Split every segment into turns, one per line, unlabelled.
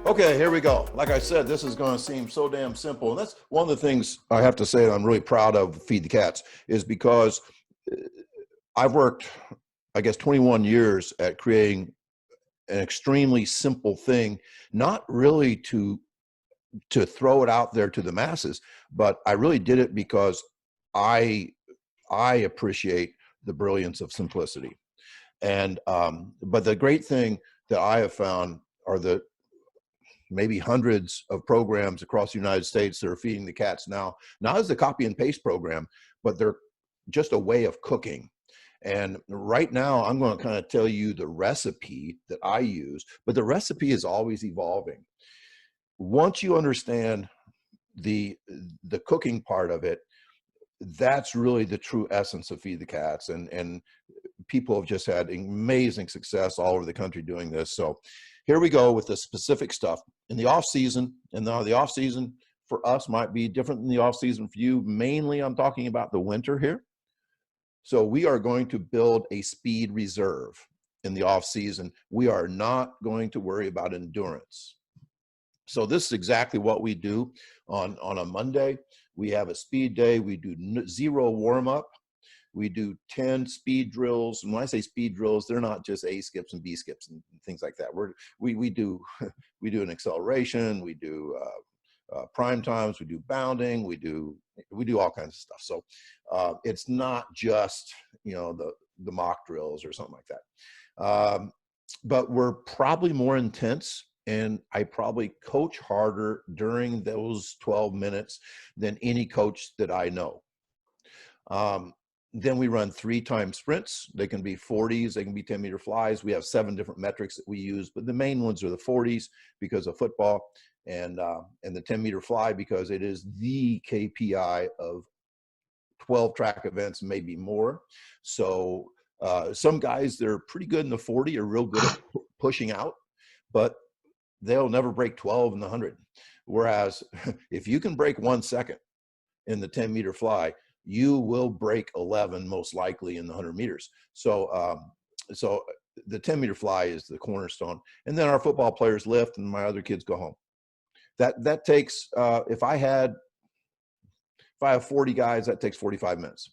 Okay, here we go. Like I said, this is going to seem so damn simple. And that's one of the things I have to say that I'm really proud of Feed the Cats is because I've worked, I guess, 21 years at creating an extremely simple thing, not really to throw it out there to the masses, but I really did it because I appreciate the brilliance of simplicity. And but the great thing that I have found are the maybe hundreds of programs across the United States that are feeding the cats now, not as a copy and paste program, but they're just a way of cooking. And right now, I'm going to kind of tell you the recipe that I use, but the recipe is always evolving. Once you understand the cooking part of it, that's really the true essence of Feed the Cats. And people have just had amazing success all over the country doing this. So here we go with the specific stuff in the off season. And now the off season for us might be different than the off season for you. Mainly, I'm talking about the winter here. So we are going to build a speed reserve in the off season. We are not going to worry about endurance. So this is exactly what we do on a Monday. We have a speed day. We do 0 warm up. We do 10 speed drills. And when I say speed drills, they're not just A skips and B skips and things like that. We do an acceleration. We do prime times. We do bounding. We do all kinds of stuff. So it's not just the mock drills or something like that. But we're probably more intense. And I probably coach harder during those 12 minutes than any coach that I know. Then we run 3-time sprints. They can be 40s, they can be 10-meter flies. We have 7 different metrics that we use, but the main ones are the 40s because of football, and the 10-meter fly because it is the KPI of 12 track events, maybe more. So some guys, they're pretty good in the 40, are real good at pushing out, but they'll never break 12 in the 100. Whereas if you can break 1 second in the 10-meter fly, you will break 11 most likely in the 100 meters. So so the 10-meter fly is the cornerstone. And then our football players lift and my other kids go home. That takes, if I have 40 guys, that takes 45 minutes.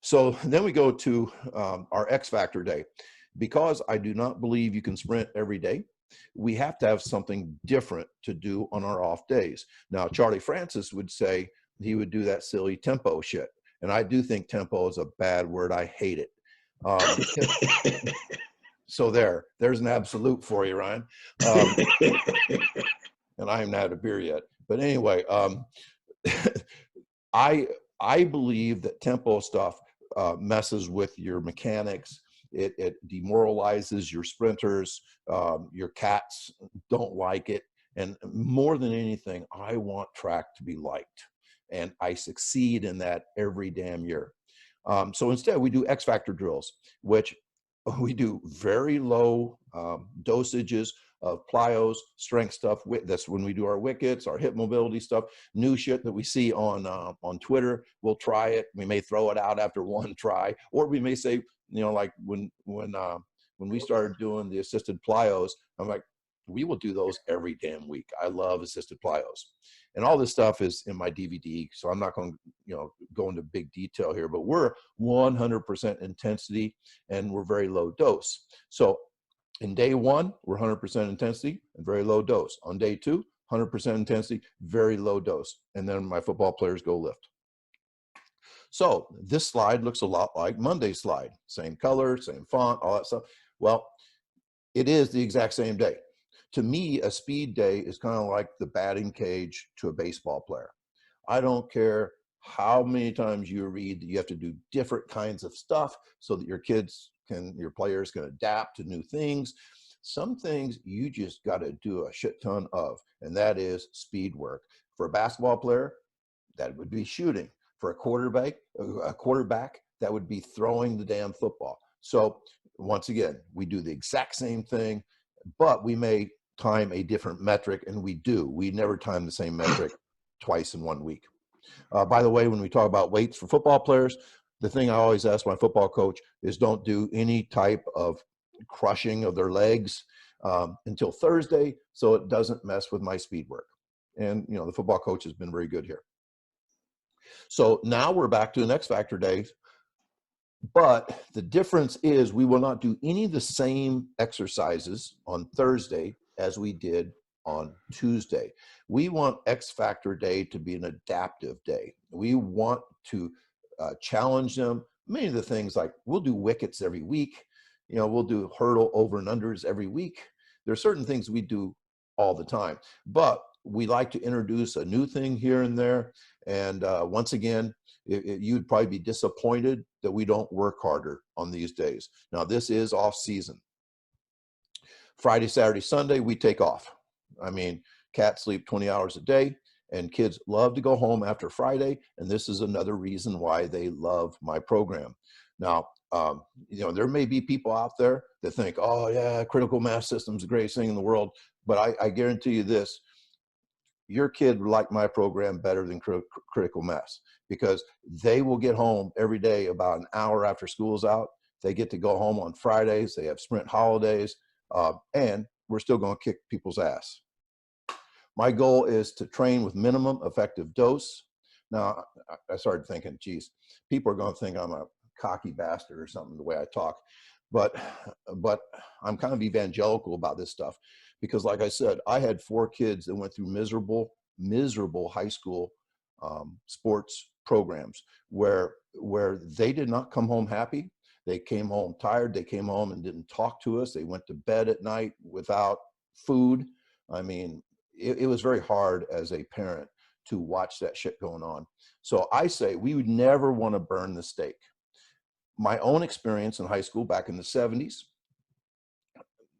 So then we go to our X Factor day. Because I do not believe you can sprint every day, we have to have something different to do on our off days. Now, Charlie Francis would say he would do that silly tempo shit. And I do think tempo is a bad word. I hate it. So there's an absolute for you, Ryan. And I haven't had a beer yet. But anyway, I believe that tempo stuff messes with your mechanics. It demoralizes your sprinters. Your cats don't like it. And more than anything, I want track to be liked. And I succeed in that every damn year. So instead, we do X Factor drills, which we do very low dosages of plyos, strength stuff. That's when we do our wickets, our hip mobility stuff, new shit that we see on Twitter. We'll try it. We may throw it out after one try, or we may say, like when we started doing the assisted plyos, I'm like, we will do those every damn week. I love assisted plyos, and all this stuff is in my DVD. So I'm not going to, go into big detail here, but we're 100% intensity and we're very low dose. So in day 1, we're 100% intensity and very low dose. On day 2, 100% intensity, very low dose. And then my football players go lift. So this slide looks a lot like Monday's slide. Same color, same font, all that stuff. Well, it is the exact same day. To me, a speed day is kind of like the batting cage to a baseball player. I don't care how many times you read that you have to do different kinds of stuff so that your players can adapt to new things. Some things you just got to do a shit ton of, and that is speed work. For a basketball player, that would be shooting. For a quarterback, that would be throwing the damn football. So once again, we do the exact same thing, but we may time a different metric, and we never time the same metric twice in 1 week. By the way, when we talk about weights for football players, the thing I always ask my football coach is don't do any type of crushing of their legs. until Thursday, so it doesn't mess with my speed work. And, you know, the football coach has been very good here. So now we're back to an X Factor day, but the difference is we will not do any of the same exercises on Thursday as we did on Tuesday. We want X Factor day to be an adaptive day. We want to challenge them. Many of the things, like we'll do wickets every week. You know, we'll do hurdle over and unders every week. There are certain things we do all the time, but we like to introduce a new thing here and there. And once again, you'd probably be disappointed that we don't work harder on these days. Now, this is off season. Friday, Saturday, Sunday, we take off. I mean, cats sleep 20 hours a day, and kids love to go home after Friday. And this is another reason why they love my program. Now, you know, there may be people out there that think, oh yeah, critical mass system's the greatest thing in the world. But I guarantee you this, your kid would like my program better than critical mass, because they will get home every day about an hour after school's out. They get to go home on Fridays. They have sprint holidays, and we're still going to kick people's ass. My goal is to train with minimum effective dose. Now, I started thinking, geez, people are going to think I'm a cocky bastard or something the way I talk, but I'm kind of evangelical about this stuff, because like I said, I had 4 kids that went through miserable high school sports programs where they did not come home happy. They came home tired. They came home and didn't talk to us. They went to bed at night without food. I mean, it was very hard as a parent to watch that shit going on. So I say we would never want to burn the steak. My own experience in high school back in the 70s,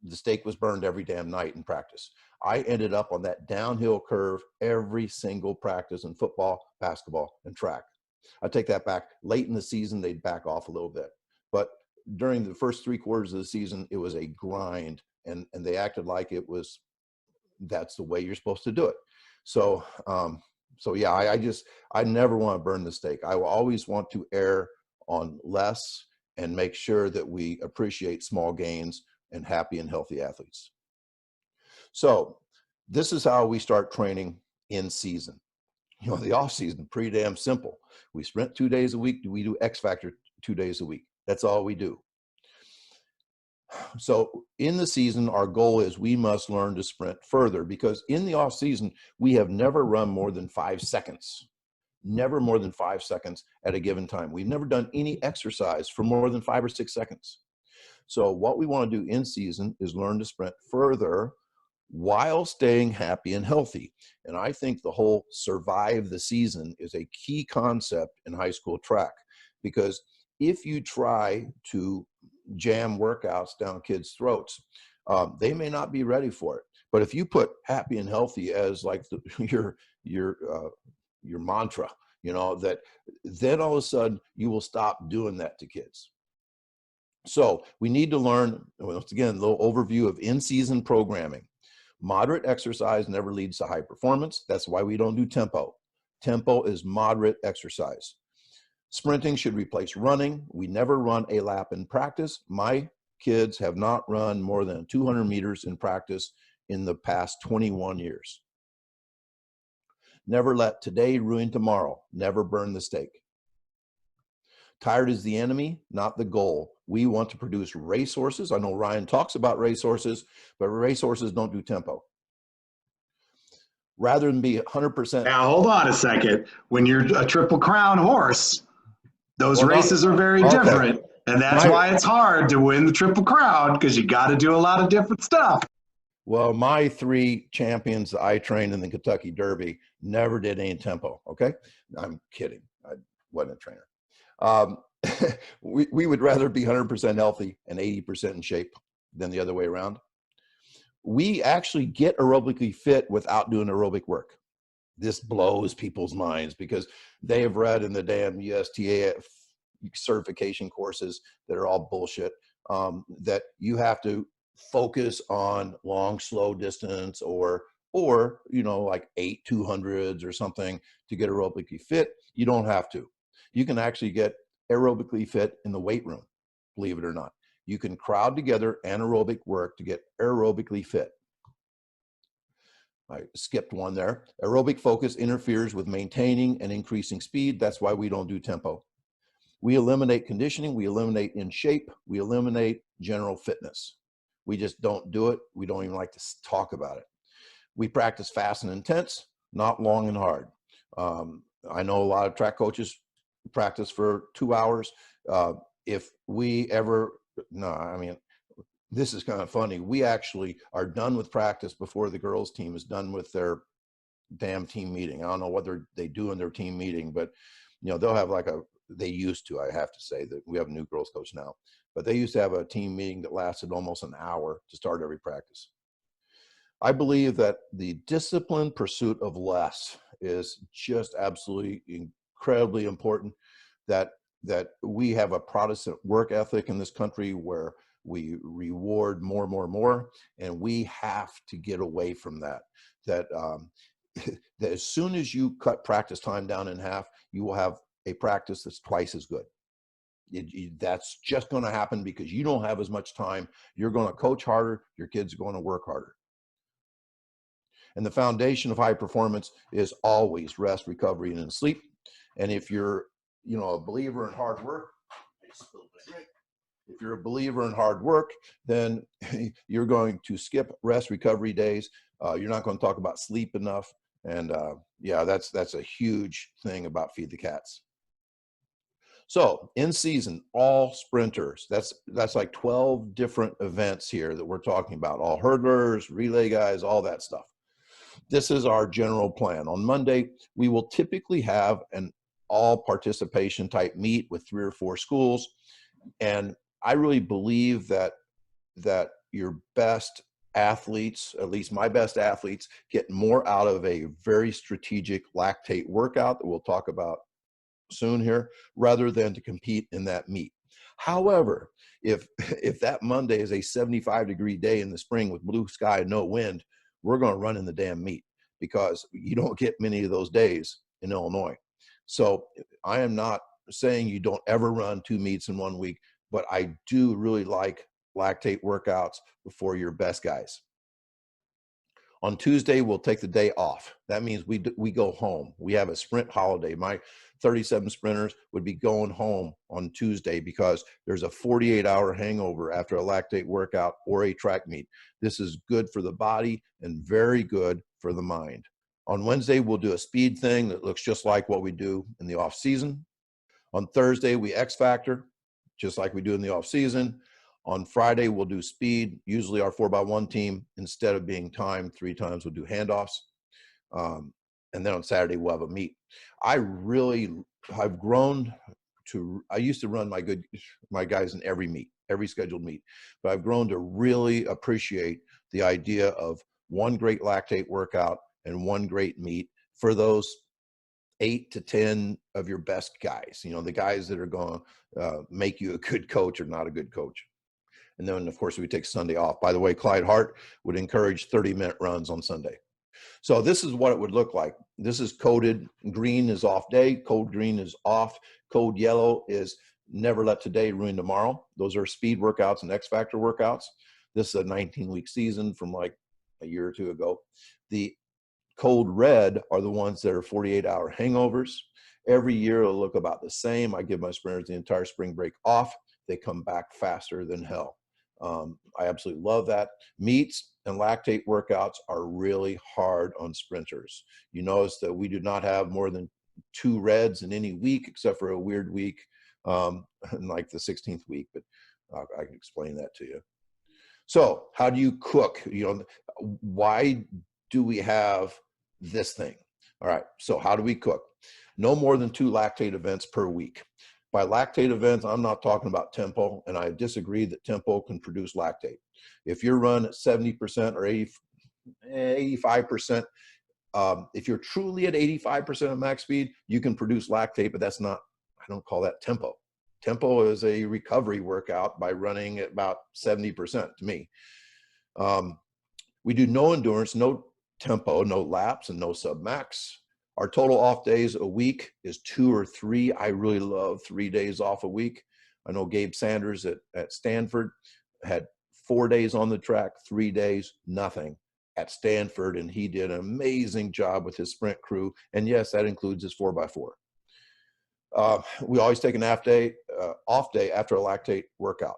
the steak was burned every damn night in practice. I ended up on that downhill curve every single practice in football, basketball, and track. I take that back. Late in the season, they'd back off a little bit. But during the first 3 quarters of the season, it was a grind, and they acted like it was, that's the way you're supposed to do it. So, so yeah, I never want to burn the steak. I will always want to err on less and make sure that we appreciate small gains and happy and healthy athletes. So this is how we start training in season. You know, the off season, pretty damn simple. We sprint 2 days a week. We do X Factor 2 days a week. That's all we do. So in the season, our goal is we must learn to sprint further, because in the off season, we have never run more than 5 seconds. Never more than 5 seconds at a given time. We've never done any exercise for more than 5 or 6 seconds. So what we want to do in season is learn to sprint further while staying happy and healthy. And I think the whole survive the season is a key concept in high school track, because if you try to jam workouts down kids' throats, they may not be ready for it. But if you put happy and healthy as like your mantra, you know, that then all of a sudden you will stop doing that to kids. So we need to learn, once again, a little overview of in-season programming. Moderate exercise never leads to high performance. That's why we don't do tempo. Tempo is moderate exercise. Sprinting should replace running. We never run a lap in practice. My kids have not run more than 200 meters in practice in the past 21 years. Never let today ruin tomorrow. Never burn the steak. Tired is the enemy, not the goal. We want to produce racehorses. I know Ryan talks about racehorses, but racehorses don't do tempo. Rather than be 100%.
Now, hold on a second. When you're a Triple Crown horse, those races are very different. And that's why it's hard to win the Triple Crown, because you got to do a lot of different stuff.
Well, my 3 champions that I trained in the Kentucky Derby never did any tempo, okay? I'm kidding. I wasn't a trainer. We would rather be 100% healthy and 80% in shape than the other way around. We actually get aerobically fit without doing aerobic work. This blows people's minds, because they have read in the damn USTA certification courses that are all bullshit, that you have to focus on long, slow distance or you know, like 8 200s or something to get aerobically fit. You don't have to. You can actually get aerobically fit in the weight room, believe it or not. You can crowd together anaerobic work to get aerobically fit. I skipped one there. Aerobic focus interferes with maintaining and increasing speed. That's why we don't do tempo. We eliminate conditioning. We eliminate in shape. We eliminate general fitness. We just don't do it. We don't even like to talk about it. We practice fast and intense, not long and hard. I know a lot of track coaches practice for 2 hours. If we ever, no, I mean, this is kind of funny. We actually are done with practice before the girls team is done with their damn team meeting. I don't know what they do in their team meeting, but you know, they'll have like they used to, I have to say that we have a new girls coach now, but they used to have a team meeting that lasted almost an hour to start every practice. I believe that the disciplined pursuit of less is just absolutely incredibly important, that we have a Protestant work ethic in this country where we reward more, and we have to get away from that. That as soon as you cut practice time down in half, you will have a practice that's twice as good. That's just going to happen because you don't have as much time. You're going to coach harder. Your kids are going to work harder. And the foundation of high performance is always rest, recovery, and sleep. And if you're, a believer in hard work, if you're a believer in hard work, then you're going to skip rest recovery days. You're not going to talk about sleep enough. And yeah, that's a huge thing about Feed the Cats. So in season, all sprinters, that's like 12 different events here that we're talking about, all hurdlers, relay guys, all that stuff. This is our general plan. On Monday, we will typically have an all participation type meet with 3 or 4 schools. And I really believe that your best athletes, at least my best athletes, get more out of a very strategic lactate workout that we'll talk about soon here, rather than to compete in that meet. However, if that Monday is a 75-degree day in the spring with blue sky and no wind, we're going to run in the damn meet, because you don't get many of those days in Illinois. So I am not saying you don't ever run 2 meets in 1 week, but I do really like lactate workouts before your best guys. On Tuesday, we'll take the day off. That means we go home. We have a sprint holiday. My 37 sprinters would be going home on Tuesday because there's a 48-hour hangover after a lactate workout or a track meet. This is good for the body and very good for the mind. On Wednesday, we'll do a speed thing that looks just like what we do in the off season. On Thursday, we X Factor, just like we do in the off season. On Friday, we'll do speed. Usually our 4x1 team, instead of being timed 3 times, we'll do handoffs. And then on Saturday, we'll have a meet. I've grown to, I used to run my guys in every meet, every scheduled meet, but I've grown to really appreciate the idea of 1 great lactate workout and 1 great meet for those 8 to 10 of your best guys, the guys that are going to make you a good coach or not a good coach. And then, of course, we take Sunday off. By the way, Clyde Hart would encourage 30-minute runs on Sunday. So this is what it would look like. This is coded green is off day. Code green is off. Code yellow is never let today ruin tomorrow. Those are speed workouts and X Factor workouts. This is a 19-week season from like a year or 2 ago. The code red are the ones that are 48-hour hangovers. Every year it'll look about the same. I give my sprinters the entire spring break off. They come back faster than hell. I absolutely love that. Meets and lactate workouts are really hard on sprinters. You notice that we do not have more than 2 reds in any week, except for a weird week, like the 16th week, but I can explain that to you. So how do you cook? Why do we have this thing? All right, so how do we cook? No more than 2 lactate events per week. By lactate events, I'm not talking about tempo, and I disagree that tempo can produce lactate. If you're run at 70% or 85%, if you're truly at 85% of max speed, you can produce lactate, but that's not, I don't call that tempo. Tempo is a recovery workout by running at about 70% to me. We do no endurance, no tempo, no laps, and no submax. Our total off days a week is 2 or 3. I really love 3 days off a week. I know Gabe Sanders at Stanford had 4 days on the track, 3 days, nothing at Stanford. And he did an amazing job with his sprint crew. And yes, that includes his 4x4. We always take an off day after a lactate workout.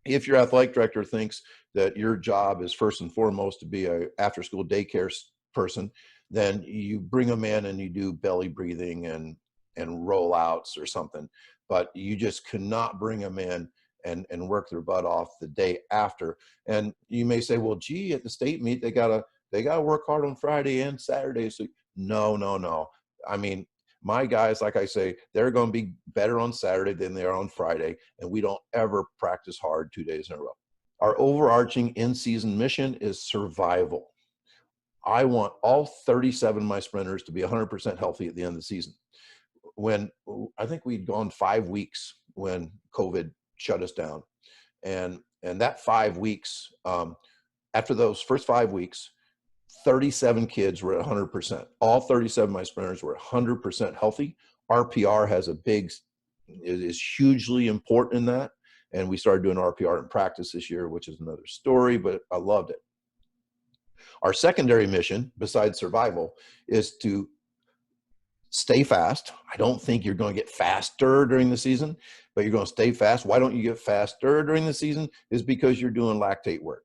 If your athletic director thinks that your job is first and foremost to be a after-school daycare person, then you bring them in and you do belly breathing and rollouts or something. But you just cannot bring them in and work their butt off the day after. And you may say, well, gee, at the state meet, they gotta work hard on Friday and Saturday. So no. I mean, my guys, like I say, they're going to be better on Saturday than they are on Friday, and we don't ever practice hard 2 days in a row. Our overarching in-season mission is survival. I want all 37 of my sprinters to be 100% healthy at the end of the season. When I think we'd gone 5 weeks when COVID shut us down, and that 5 weeks, after those first 5 weeks, 37 kids were at 100%. All 37 of my sprinters were 100% healthy. RPR is hugely important in that. And we started doing RPR in practice this year, which is another story, but I loved it. Our secondary mission, besides survival, is to stay fast. I don't think you're going to get faster during the season, but you're going to stay fast. Why don't you get faster during the season? Is because you're doing lactate work.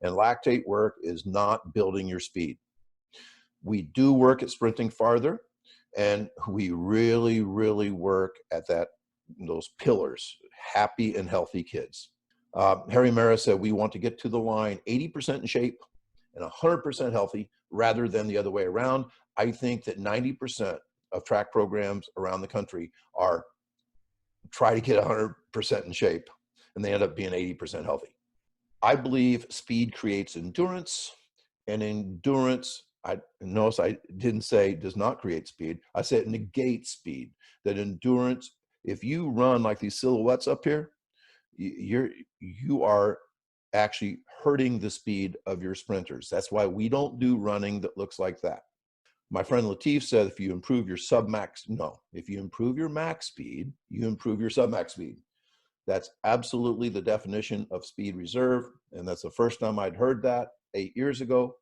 And lactate work is not building your speed. We do work at sprinting farther, and we really, really work at those pillars, happy and healthy kids. Harry Mara said we want to get to the line 80% in shape and 100% healthy rather than the other way around. I think that 90% of track programs around the country try to get 100% in shape, and they end up being 80% healthy. I believe speed creates endurance, and endurance, notice I didn't say does not create speed. I said it negates speed. That endurance, if you run like these silhouettes up here, you are actually hurting the speed of your sprinters. That's why we don't do running that looks like that. My friend Latif said if you improve your submax, no. If you improve your max speed, you improve your submax speed. That's absolutely the definition of speed reserve. And that's the first time I'd heard that 8 years ago.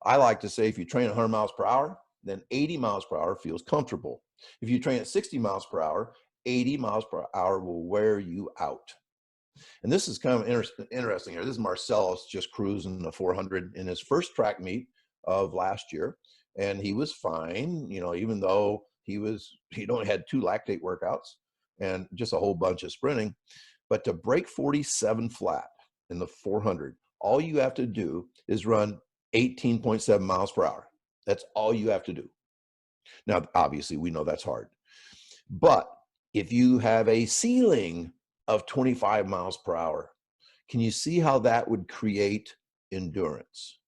I like to say if you train 100 miles per hour, then 80 miles per hour feels comfortable. If you train at 60 miles per hour, 80 miles per hour will wear you out. And this is kind of interesting here. This is Marcellus just cruising the 400 in his first track meet of last year. And he was fine, even though he'd only had 2 lactate workouts and just a whole bunch of sprinting. But to break 47 flat in the 400, all you have to do is run 18.7 miles per hour. That's all you have to do. Now, obviously, we know that's hard. But if you have a ceiling of 25 miles per hour, can you see how that would create endurance?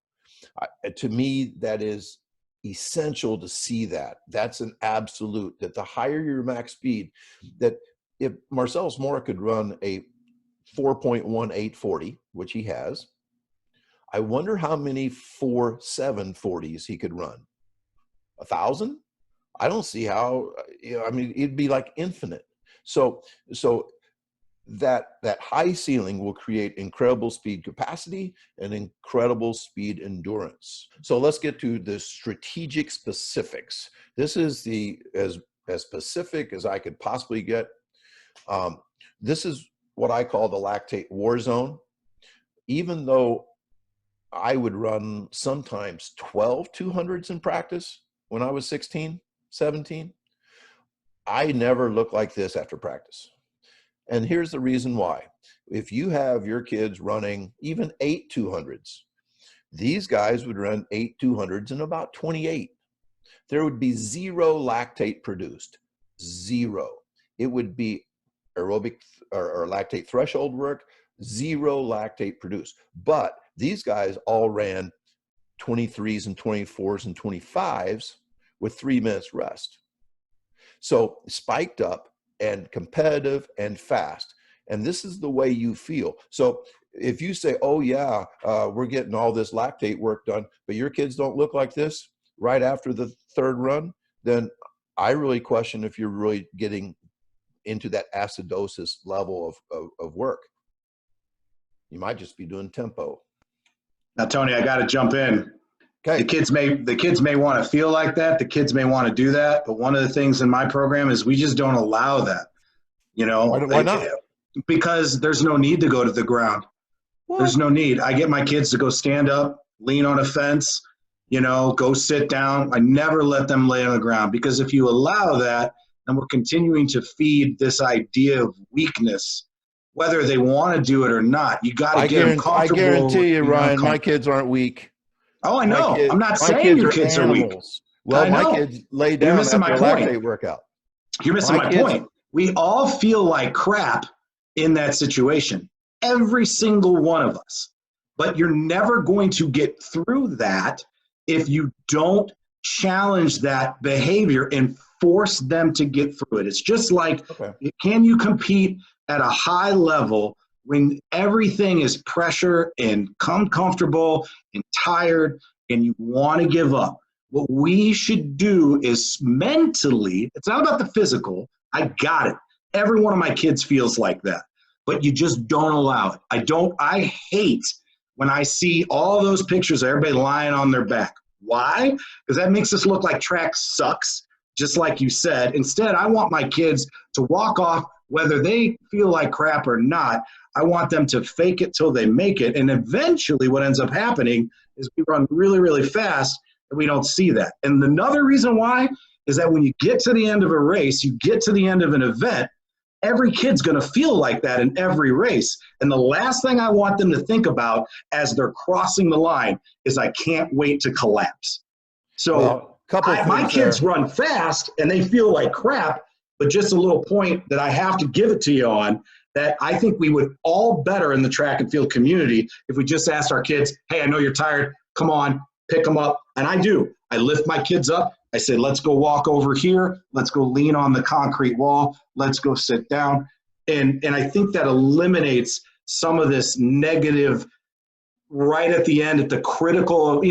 To me, that is essential to see that. That's an absolute, that the higher your max speed, that if Marcellus Mora could run a 4.1840, which he has, I wonder how many 4.740s he could run. 1,000? I don't see how, it'd be like infinite. So that high ceiling will create incredible speed capacity and incredible speed endurance. So let's get to the strategic specifics. This is as specific as I could possibly get. This is what I call the lactate war zone. Even though I would run sometimes 12 200s in practice when I was 16, 17, I never looked like this after practice. And here's the reason why. If you have your kids running even 8 200s, these guys would run 8 200s in about 28. There would be 0 lactate produced, 0. It would be aerobic or lactate threshold work, 0 lactate produced. But these guys all ran 23s and 24s and 25s with 3 minutes rest. So spiked up and competitive and fast. And this is the way you feel. So if you say, oh yeah, we're getting all this lactate work done, but your kids don't look like this right after the 3rd run, then I really question if you're really getting into that acidosis level of work. You might just be doing tempo.
Now, Tony, I got to jump in.
Okay.
The kids may want to feel like that. The kids may want to do that. But one of the things in my program is we just don't allow that. You know,
why not?
Because there's no need to go to the ground. What? There's no need. I get my kids to go stand up, lean on a fence, you know, go sit down. I never let them lay on the ground, because if you allow that, then we're continuing to feed this idea of weakness, whether they want to do it or not. You got to get them comfortable.
I guarantee you, Ryan, my kids aren't weak.
Oh, I know. I'm not saying your kids are weak.
Well, my kids lay down after a lactate workout.
You're missing my point. We all feel like crap in that situation, every single one of us. But you're never going to get through that if you don't challenge that behavior and force them to get through it. It's just like, can you compete at a high level when everything is pressure and comfortable and tired and you want to give up? What we should do is mentally, it's not about the physical. I got it. Every one of my kids feels like that, but you just don't allow it. I hate when I see all those pictures of everybody lying on their back. Why? Because that makes us look like track sucks, just like you said. Instead, I want my kids to walk off, whether they feel like crap or not. I want them to fake it till they make it. And eventually what ends up happening is we run really, really fast and we don't see that. And another reason why is that when you get to the end of a race, you get to the end of an event, every kid's going to feel like that in every race. And the last thing I want them to think about as they're crossing the line is I can't wait to collapse. So my kids run fast and they feel like crap, but just a little point that I have to give it to you on, that I think we would all better in the track and field community if we just asked our kids, hey, I know you're tired. Come on, pick them up. And I do. I lift my kids up. I say, let's go walk over here. Let's go lean on the concrete wall. Let's go sit down. And I think that eliminates some of this negative right at the end, at the critical,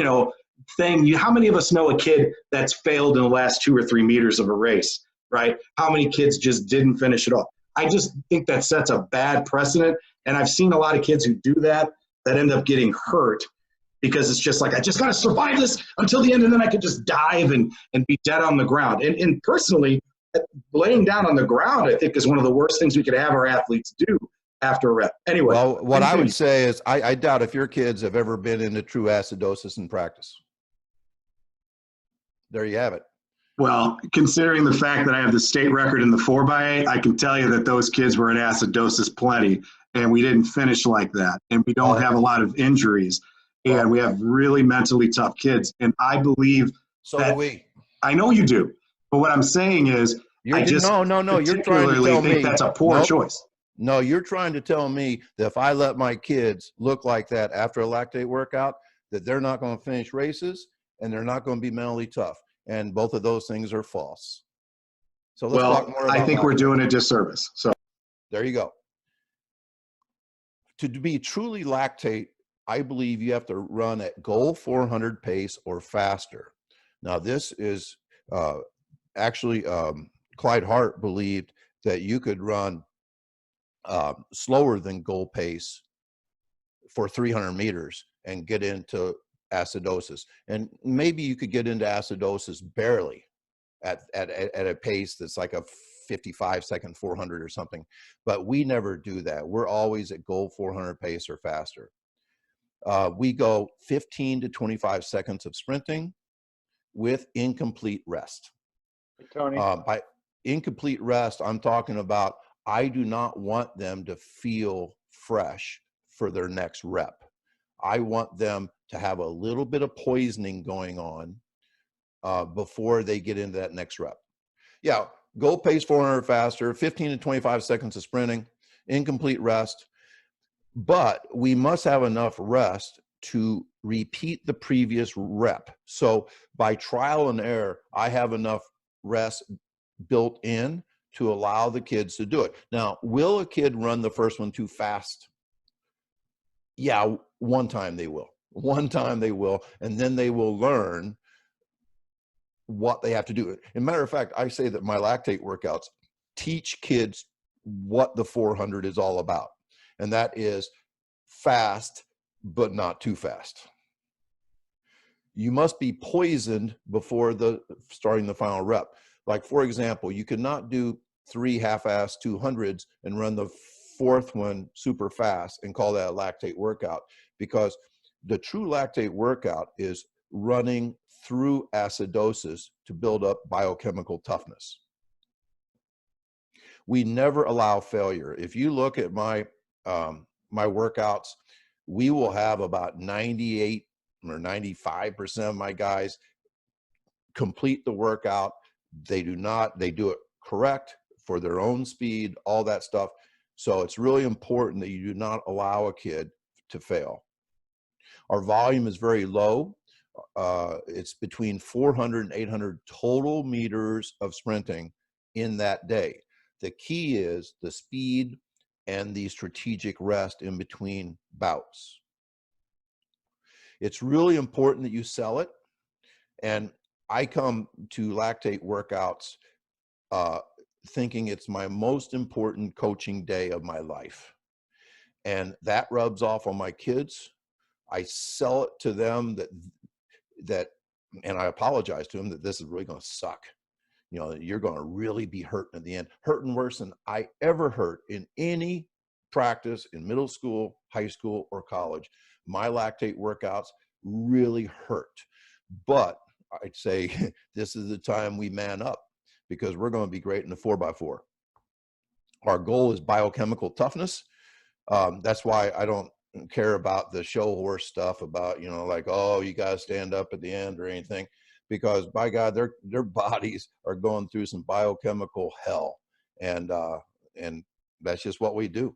thing. How many of us know a kid that's failed in the last 2 or 3 meters of a race, right? How many kids just didn't finish it off? I just think that sets a bad precedent. And I've seen a lot of kids who do that end up getting hurt, because it's just like, I just got to survive this until the end, and then I could just dive and be dead on the ground. And personally, laying down on the ground, I think, is one of the worst things we could have our athletes do after a rep. Anyway.
Well, what I would say is I doubt if your kids have ever been into true acidosis in practice. There you have it.
Well, considering the fact that I have the state record in the 4x8, I can tell you that those kids were in acidosis plenty, and we didn't finish like that. And we don't have a lot of injuries. And we have really mentally tough kids. And I believe
do we.
I know you do. But what I'm saying is,
no. You're trying to tell me
that's a poor choice.
No, you're trying to tell me that if I let my kids look like that after a lactate workout, that they're not going to finish races and they're not going to be mentally tough. And both of those things are false. So let's talk more about
I think we're doing a disservice. So
there you go. To be truly lactate, I believe you have to run at goal 400 pace or faster. Now, this is actually Clyde Hart believed that you could run slower than goal pace for 300 meters and get into acidosis. And maybe you could get into acidosis barely at a pace that's like a 55-second 400 or something. But we never do that. We're always at goal 400 pace or faster. We go 15 to 25 seconds of sprinting with incomplete rest.
Hey, Tony.
By incomplete rest, I'm talking about I do not want them to feel fresh for their next rep. I want them to have a little bit of poisoning going on before they get into that next rep. Yeah, goal pace 400 faster, 15 to 25 seconds of sprinting, incomplete rest. But we must have enough rest to repeat the previous rep. So by trial and error, I have enough rest built in to allow the kids to do it. Now, will a kid run the first one too fast? Yeah, one time they will. One time they will, and then they will learn what they have to do. As a matter of fact, I say that my lactate workouts, teach kids what the 400 is all about. And that is fast, but not too fast. You must be poisoned before starting the final rep. Like, for example, you could not do 3 half-ass 200s and run the 4th one super fast and call that a lactate workout, because the true lactate workout is running through acidosis to build up biochemical toughness. We never allow failure. If you look at my workouts, we will have about 98 or 95% of my guys complete the workout. They do it correct for their own speed, all that stuff. So it's really important that you do not allow a kid to fail. Our volume is very low. It's between 400 and 800 total meters of sprinting in that day. The key is the speed and the strategic rest in between bouts. It's really important that you sell it. And I come to lactate workouts thinking it's my most important coaching day of my life. And that rubs off on my kids. I sell it to them and I apologize to them that this is really going to suck. You know, you're going to really be hurting at the end, hurting worse than I ever hurt in any practice in middle school, high school, or college. My lactate workouts really hurt. But I'd say this is the time we man up, because we're going to be great in the 4x4. Our goal is biochemical toughness. That's why I don't care about the show horse stuff about, you know, like, oh, you got to stand up at the end or anything, because by God, their bodies are going through some biochemical hell. And that's just what we do.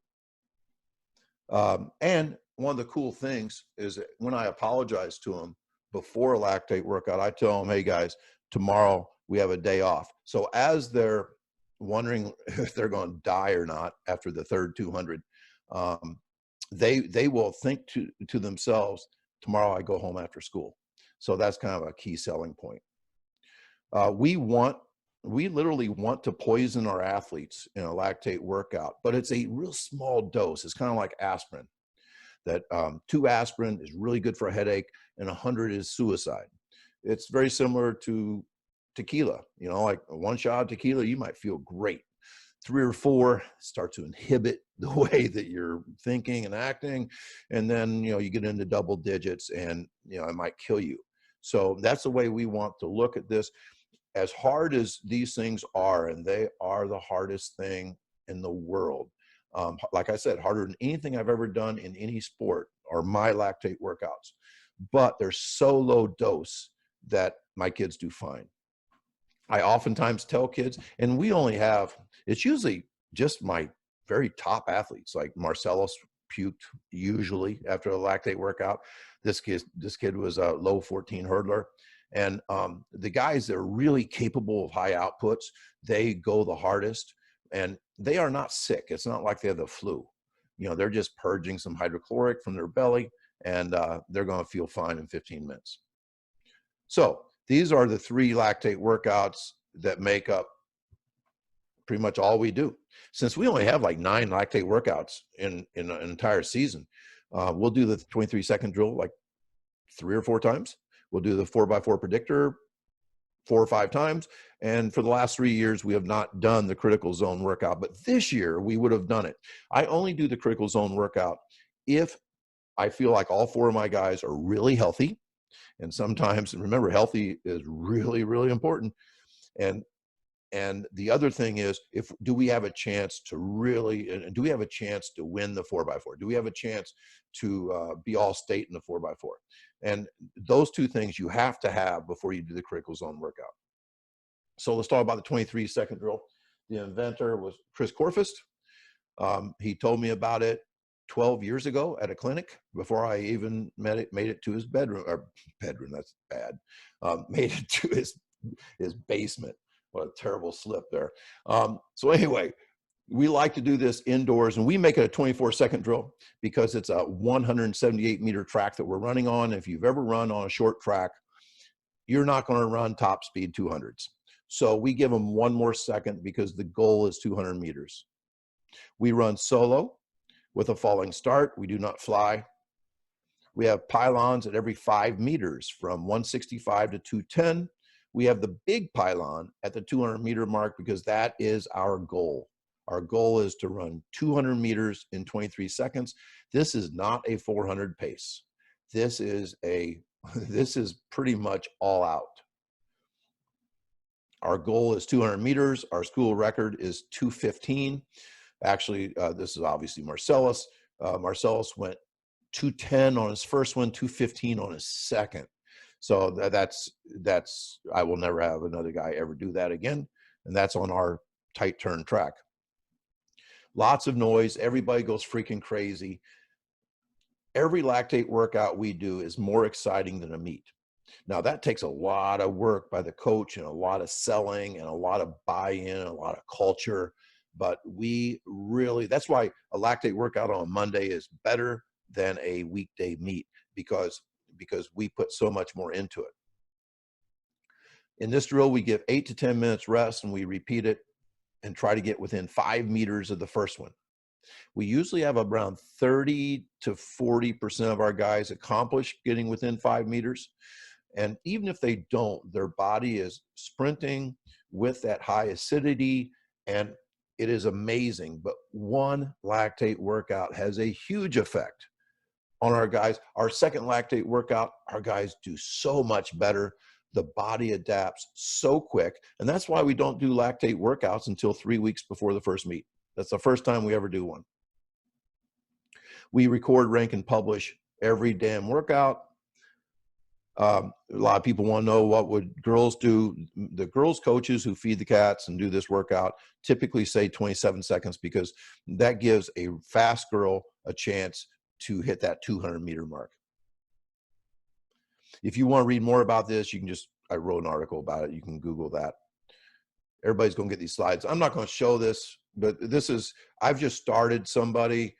And one of the cool things is that when I apologize to them before a lactate workout, I tell them, hey guys, tomorrow we have a day off. So as they're wondering if they're going to die or not after the third 200, they will think to themselves, tomorrow I go home after school. So that's kind of a key selling point. We literally want to poison our athletes in a lactate workout, but it's a real small dose. It's kind of like aspirin, that 2 aspirin is really good for a headache and 100 is suicide. It's very similar to tequila. You know, like 1 shot of tequila, you might feel great. 3 or 4 start to inhibit the way that you're thinking and acting. And then, you know, you get into double digits and, you know, it might kill you. So that's the way we want to look at this. As hard as these things are, and they are the hardest thing in the world. Like I said, harder than anything I've ever done in any sport are my lactate workouts. But they're so low dose that my kids do fine. I oftentimes tell kids, and we only have, it's usually just my very top athletes, like Marcellus puked usually after a lactate workout. This kid was a low 14 hurdler. And the guys that are really capable of high outputs, they go the hardest, and they are not sick. It's not like they have the flu. You know, they're just purging some hydrochloric from their belly, and they're going to feel fine in 15 minutes. So these are the 3 lactate workouts that make up pretty much all we do. Since we only have like 9 lactate workouts in an entire season, we'll do the 23-second drill like 3 or 4 times. We'll do the 4x4 predictor 4 or 5 times. And for the last 3 years, we have not done the critical zone workout. But this year, we would have done it. I only do the critical zone workout if I feel like all 4 of my guys are really healthy. And sometimes, remember, healthy is really, really important. And the other thing is, do we have a chance to win the 4x4? Do we have a chance to be all state in the 4x4? And those 2 things you have to have before you do the critical zone workout. So let's talk about the 23-second drill. The inventor was Chris Korfist. He told me about it 12 years ago at a clinic before I even made it to his bedroom, that's bad. Made it to his basement. What a terrible slip there. So anyway, we like to do this indoors, and we make it a 24-second drill because it's a 178-meter track that we're running on. If you've ever run on a short track, you're not going to run top speed 200s. So we give them 1 more second because the goal is 200 meters. We run solo with a falling start. We do not fly. We have pylons at every 5 meters from 165 to 210. We have the big pylon at the 200 meter mark because that is our goal. Our goal is to run 200 meters in 23 seconds. This is not a 400 pace. This is pretty much all out. Our goal is 200 meters. Our school record is 2:15. Actually, this is obviously Marcellus. Marcellus went 2:10 on his first one, 2:15 on his second. So that's I will never have another guy ever do that again. And that's on our tight turn track. Lots of noise. Everybody goes freaking crazy. Every lactate workout we do is more exciting than a meet. Now that takes a lot of work by the coach and a lot of selling and a lot of buy-in and a lot of culture. But we really, that's why a lactate workout on Monday is better than a weekday meet because we put so much more into it. In this drill, we give 8 to 10 minutes rest and we repeat it and try to get within 5 meters of the first one. We usually have around 30 to 40% of our guys accomplish getting within 5 meters. And even if they don't, their body is sprinting with that high acidity, and it is amazing. But one lactate workout has a huge effect on our guys. Our second lactate workout, our guys do so much better. The body adapts so quick. And that's why we don't do lactate workouts until 3 weeks before the first meet. That's the first time we ever do one. We record, rank, and publish every damn workout. A lot of people want to know what would girls do. The girls coaches who feed the cats and do this workout typically say 27 seconds because that gives a fast girl a chance to hit that 200 meter mark. If you want to read more about this, you can I wrote an article about it. You can Google that. Everybody's going to get these slides. I'm not going to show this, but I've just started somebody.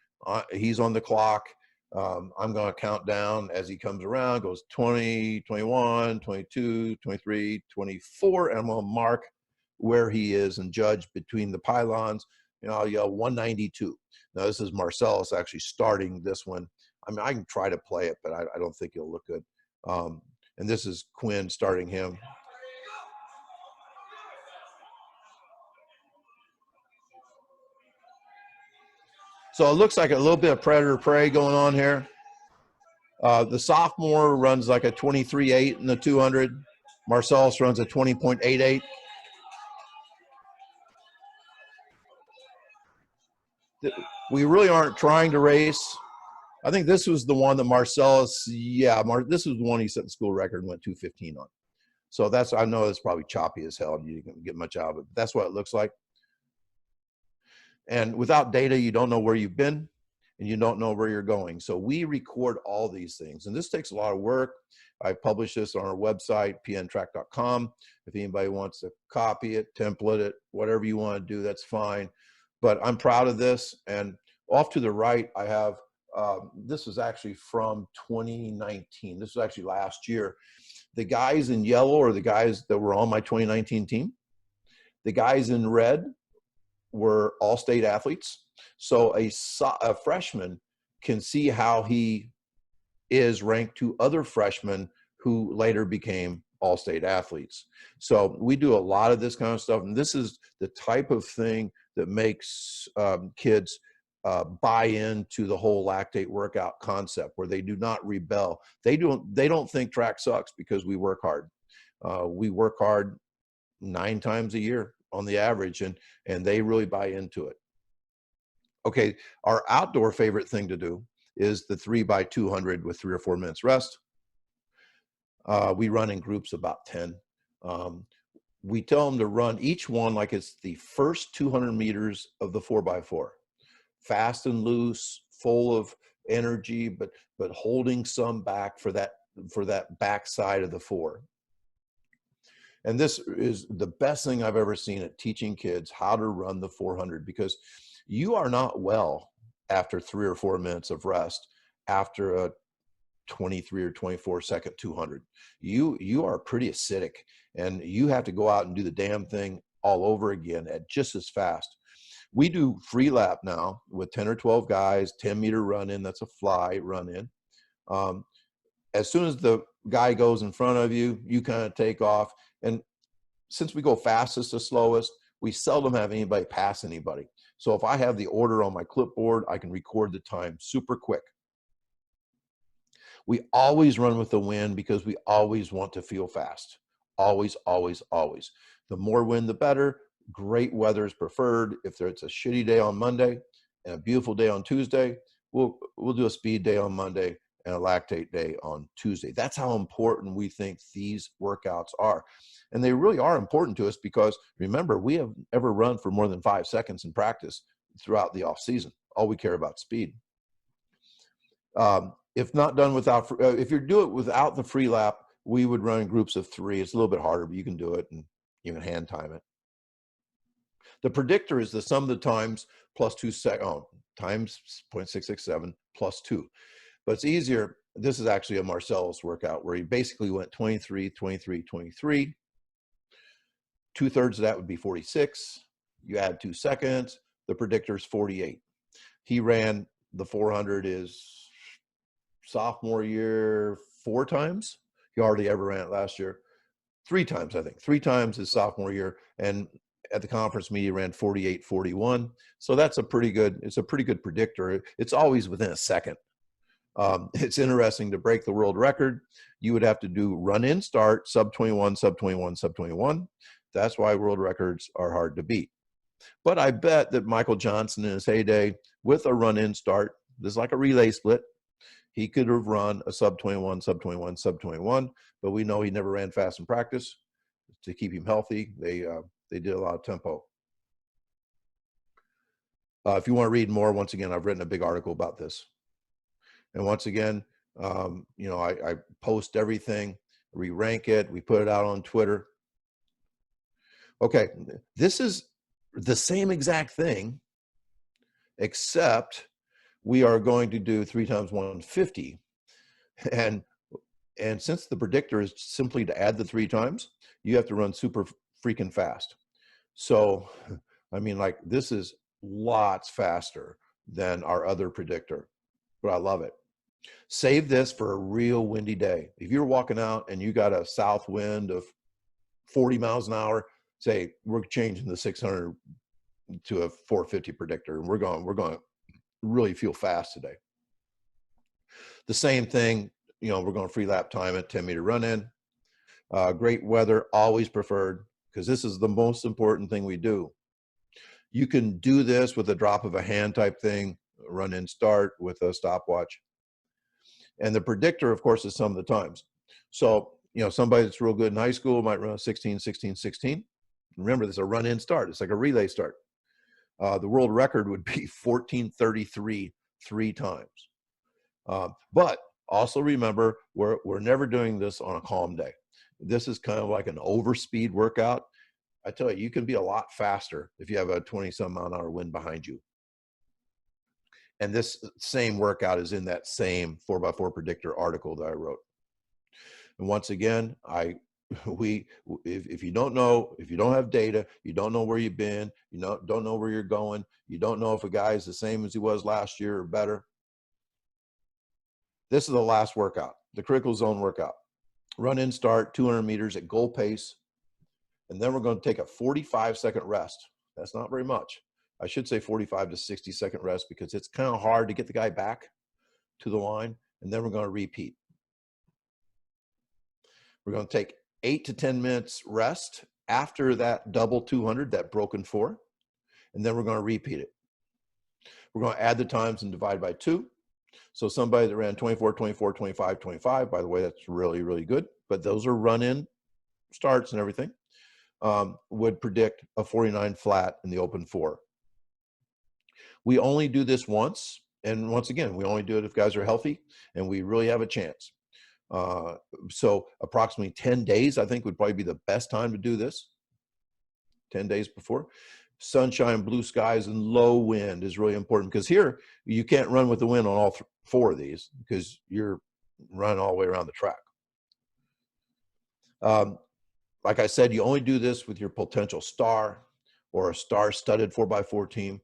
He's on the clock. I'm going to count down as he comes around, goes 20, 21, 22, 23, 24, and I'm going to mark where he is and judge between the pylons. I'll yell 192. Now, this is Marcellus actually starting this one. I mean, I can try to play it, but I don't think it'll look good. And this is Quinn starting him. So it looks like a little bit of predator-prey going on here. The sophomore runs like a 23.8 in the 200. Marcellus runs a 20.88. We really aren't trying to race. I think this was the one that Marcellus, this was the one he set the school record and went 2:15 on. So I know it's probably choppy as hell. You didn't get much out of it. But that's what it looks like. And without data, you don't know where you've been and you don't know where you're going. So we record all these things. And this takes a lot of work. I publish this on our website, pntrack.com. If anybody wants to copy it, template it, whatever you want to do, that's fine. But I'm proud of this. And off to the right, I have, this is actually from 2019. This was actually last year. The guys in yellow are the guys that were on my 2019 team. The guys in red were all-state athletes. So a freshman can see how he is ranked to other freshmen who later became all-state athletes. So we do a lot of this kind of stuff. And this is the type of thing that makes kids buy into the whole lactate workout concept, where they do not rebel. They don't think track sucks because we work hard. We work hard 9 times a year on the average, and they really buy into it. Okay, our outdoor favorite thing to do is the 3x200 with 3 or 4 minutes rest. We run in groups about 10. We tell them to run each one like it's the first 200 meters of the 4x4. Fast and loose, full of energy, but holding some back for that back side of the 4. And this is the best thing I've ever seen at teaching kids how to run the 400, because you are not well after 3 or 4 minutes of rest after a 23 or 24 second 200. You are pretty acidic, and you have to go out and do the damn thing all over again at just as fast. We do free lap now with 10 or 12 guys, 10-meter run in. That's a fly run in. As soon as the guy goes in front of you, you kind of take off. And since we go fastest to slowest, we seldom have anybody pass anybody. So if I have the order on my clipboard, I can record the time super quick. We always run with the wind because we always want to feel fast. Always, always, always. The more wind, the better. Great weather is preferred. If it's a shitty day on Monday and a beautiful day on Tuesday, we'll do a speed day on Monday and a lactate day on Tuesday. That's how important we think these workouts are. And they really are important to us because, remember, we have ever run for more than 5 seconds in practice throughout the off season. All we care about speed. If not done without, if you do it without the free lap, we would run in groups of 3. It's a little bit harder, but you can do it and you can hand time it. The predictor is the sum of the times plus 2 times 0.667 plus 2. But it's easier. This is actually a Marcellus workout where he basically went 23, 23, 23. 2/3 of that would be 46. You add 2 seconds. The predictor is 48. He ran the 400 his sophomore year 4 times. He hardly ever ran it last year. 3 times, I think. 3 times his sophomore year. And at the conference meet, he ran 48:41. So that's a pretty good, it's a pretty good predictor. It's always within a second. It's interesting to break the world record. You would have to do run in start, sub 21, sub 21, sub 21. That's why world records are hard to beat. But I bet that Michael Johnson in his heyday with a run in start, this is like a relay split, he could have run a sub 21, sub 21, sub 21, but we know he never ran fast in practice. To keep him healthy, they did a lot of tempo. If you want to read more, once again, I've written a big article about this. And once again, you know, I post everything, we rank it, we put it out on Twitter. Okay, this is the same exact thing, except we are going to do 3 times 150. And since the predictor is simply to add the 3 times, you have to run super freaking fast. So, I mean, like, this is lots faster than our other predictor, but I love it. Save this for a real windy day. If you're walking out and you got a south wind of 40 miles an hour, say we're changing the 600 to a 450 predictor, and we're going to really feel fast today. The same thing, you know, we're going to free lap time at 10-meter run in. Great weather, always preferred, because this is the most important thing we do. You can do this with a drop of a hand type thing, run in start with a stopwatch. And the predictor, of course, is some of the times. So, you know, somebody that's real good in high school might run a 16, 16, 16. Remember, this is a run in start. It's like a relay start. The world record would be 14:33 3 times. But also remember, we're never doing this on a calm day. This is kind of like an overspeed workout. I tell you, you can be a lot faster if you have a 20-some mile an hour wind behind you. And this same workout is in that same 4x4 predictor article that I wrote. And once again, if you don't know, if you don't have data, you don't know where you've been, you don't know where you're going, you don't know if a guy is the same as he was last year or better. This is the last workout, the critical zone workout. Run in start, 200 meters at goal pace. And then we're going to take a 45-second rest. That's not very much. I should say 45 to 60-second rest because it's kind of hard to get the guy back to the line. And then we're going to repeat. We're going to take 8 to 10 minutes rest after that double 200, that broken 4. And then we're going to repeat it. We're going to add the times and divide by 2. So somebody that ran 24, 24, 25, 25, by the way, that's really, really good. But those are run-in starts and everything, would predict a 49 flat in the open 4. We only do this once. And once again, we only do it if guys are healthy and we really have a chance. So approximately 10 days, I think, would probably be the best time to do this. 10 days before. Sunshine, blue skies, and low wind is really important because here you can't run with the wind on all 4 of these because you're run all the way around the track. Like I said, you only do this with your potential star or a star-studded 4x4 team.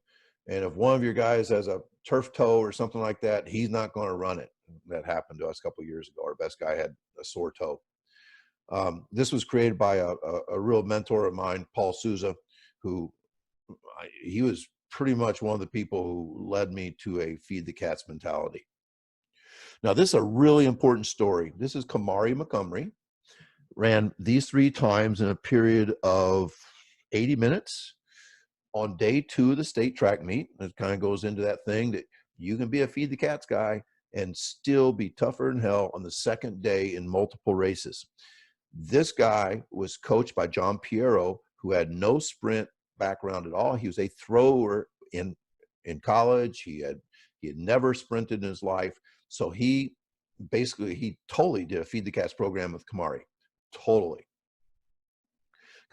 And if one of your guys has a turf toe or something like that, he's not going to run it. That happened to us a couple of years ago. Our best guy had a sore toe. This was created by a real mentor of mine, Paul Souza, who he was pretty much one of the people who led me to a feed the cats mentality. Now, this is a really important story. This is Kamari Montgomery. Ran these 3 times in a period of 80 minutes on day 2 of the state track meet. It kind of goes into that thing that you can be a feed the cats guy and still be tougher than hell on the second day in multiple races. This guy was coached by John Piero, who had no sprint background at all. He was a thrower in college. He had never sprinted in his life. So he totally did a feed the cats program with Kamari. Totally.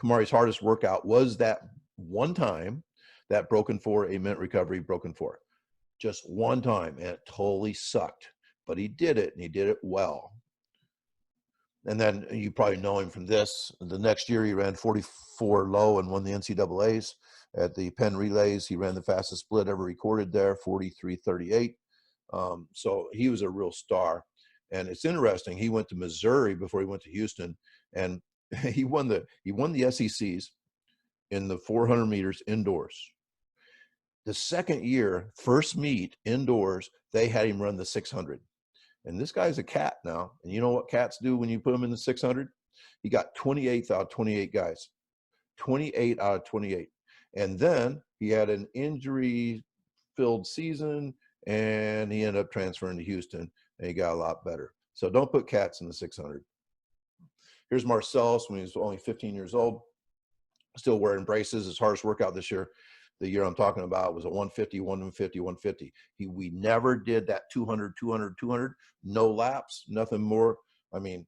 Kamari's hardest workout was that one time, that broken 4 8-minute recovery broken 4. Just one time, and it totally sucked. But he did it, and he did it well. And then you probably know him from this. The next year, he ran 44 low and won the NCAAs. At the Penn Relays, he ran the fastest split ever recorded there, 43:38. So he was a real star. And it's interesting, he went to Missouri before he went to Houston, and he won the SECs in the 400 meters indoors. The second year, first meet indoors, they had him run the 600. And this guy's a cat now. And you know what cats do when you put him in the 600? He got 28th out of 28 guys. 28 out of 28. And then he had an injury-filled season, and he ended up transferring to Houston, and he got a lot better. So don't put cats in the 600. Here's Marcellus when he was only 15 years old, still wearing braces. His hardest workout this year, the year I'm talking about, was a 150, 150, 150. We never did that 200, 200, 200. No laps, nothing more. I mean,